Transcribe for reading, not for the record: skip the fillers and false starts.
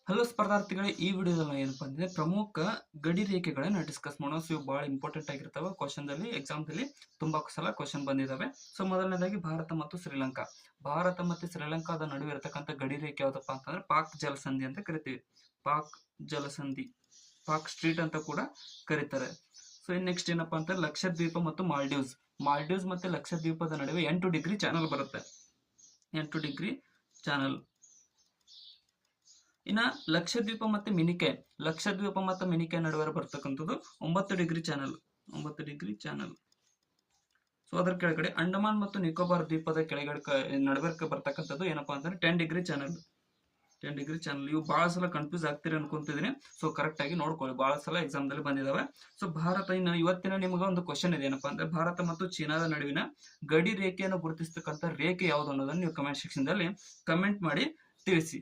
Hello ಸ್ಪರ್ಧಾರ್ಥಿಗಳೇ, ಈ ವಿಡಿಯೋದಲ್ಲಿ ಏನಪ್ಪ ಅಂದ್ರೆ ಪ್ರಮುಖ ಗಡಿ ರೇಖೆಗಳನ್ನ ಡಿಸ್ಕಸ್ ಮಾಡೋಣ. ಸೊ ಇವು ಬಹಳ ಇಂಪಾರ್ಟೆಂಟ್ ಆಗಿರ್ತಾವೆ. ಕ್ವಶನ್ದಲ್ಲಿ ಎಕ್ಸಾಮ್ದಲ್ಲಿ ತುಂಬಾ ಸಲ ಕ್ವಶನ್ ಬಂದಿದಾವೆ. ಸೊ ಮೊದಲನೇದಾಗಿ ಭಾರತ ಮತ್ತು ಶ್ರೀಲಂಕಾ. ಭಾರತ ಮತ್ತು ಶ್ರೀಲಂಕಾದ ನಡುವೆ ಇರತಕ್ಕಂಥ ಗಡಿ ರೇಖೆ ಯಾವ್ದಪ್ಪ ಅಂತಂದ್ರೆ ಪಾಕ್ ಜಲಸಂಧಿ ಅಂತ ಕರಿತೀವಿ. ಪಾಕ್ ಜಲಸಂಧಿ, ಪಾಕ್ ಸ್ಟ್ರೀಟ್ ಅಂತ ಕೂಡ ಕರೀತಾರೆ. ಸೊ ಇನ್ ನೆಕ್ಸ್ಟ್ ಏನಪ್ಪಾ ಅಂತಂದ್ರೆ ಲಕ್ಷದ್ವೀಪ ಮತ್ತು ಮಾಲ್ಡೀವ್ಸ್. ಮಾಲ್ಡೀವ್ಸ್ ಮತ್ತೆ ಲಕ್ಷದ್ವೀಪದ ನಡುವೆ 8 ಡಿಗ್ರಿ ಚಾನಲ್ ಬರುತ್ತೆ. 8 ಡಿಗ್ರಿ ಚಾನಲ್. ಇನ್ನ ಲಕ್ಷದ್ವೀಪ ಮತ್ತೆ ಮಿನಿಕೆ, ಲಕ್ಷದ್ವೀಪ ಮತ್ತು ಮಿನಿಕೆ ನಡುವೆ ಬರ್ತಕ್ಕಂಥದ್ದು 9 degree channel. 9 degree channel. So ಅದರ ಕೆಳಗಡೆ ಅಂಡಮಾನ್ ಮತ್ತು ನಿಕೋಬಾರ್ ದ್ವೀಪದ ಕೆಳಗಡೆ ನಡುವೆ ಬರ್ತಕ್ಕಂಥದ್ದು ಏನಪ್ಪಾ ಅಂತಂದ್ರೆ 10 ಡಿಗ್ರಿ ಚಾನಲ್. 10 degree channel. ಇವು ಬಹಳ ಸಲ ಕನ್ಫ್ಯೂಸ್ ಆಗ್ತೀರಿ ಅನ್ಕೊಂತಿದ್ದೀನಿ. ಸೊ ಕರೆಕ್ಟ್ ಆಗಿ ನೋಡ್ಕೊಳ್ಳಿ, ಬಹಳ ಸಲ ಎಕ್ಸಾಮ್ ದಲ್ಲಿ ಬಂದಿದಾವೆ. ಸೊ ಭಾರತ, ಇನ್ನು ಇವತ್ತಿನ ನಿಮಗೆ ಒಂದು ಕ್ವಶನ್ ಇದೆ, ಏನಪ್ಪಾ ಅಂದ್ರೆ ಭಾರತ ಮತ್ತು ಚೀನಾದ ನಡುವಿನ ಗಡಿ ರೇಖೆಯನ್ನು ಗುರುತಿಸತಕ್ಕಂಥ ರೇಖೆ ಯಾವುದು ಅನ್ನೋದನ್ನ ನೀವು ಕಮೆಂಟ್ ಸೆಕ್ಷನ್ ದಲ್ಲಿ ಕಮೆಂಟ್ ಮಾಡಿ ತಿಳಿಸಿ.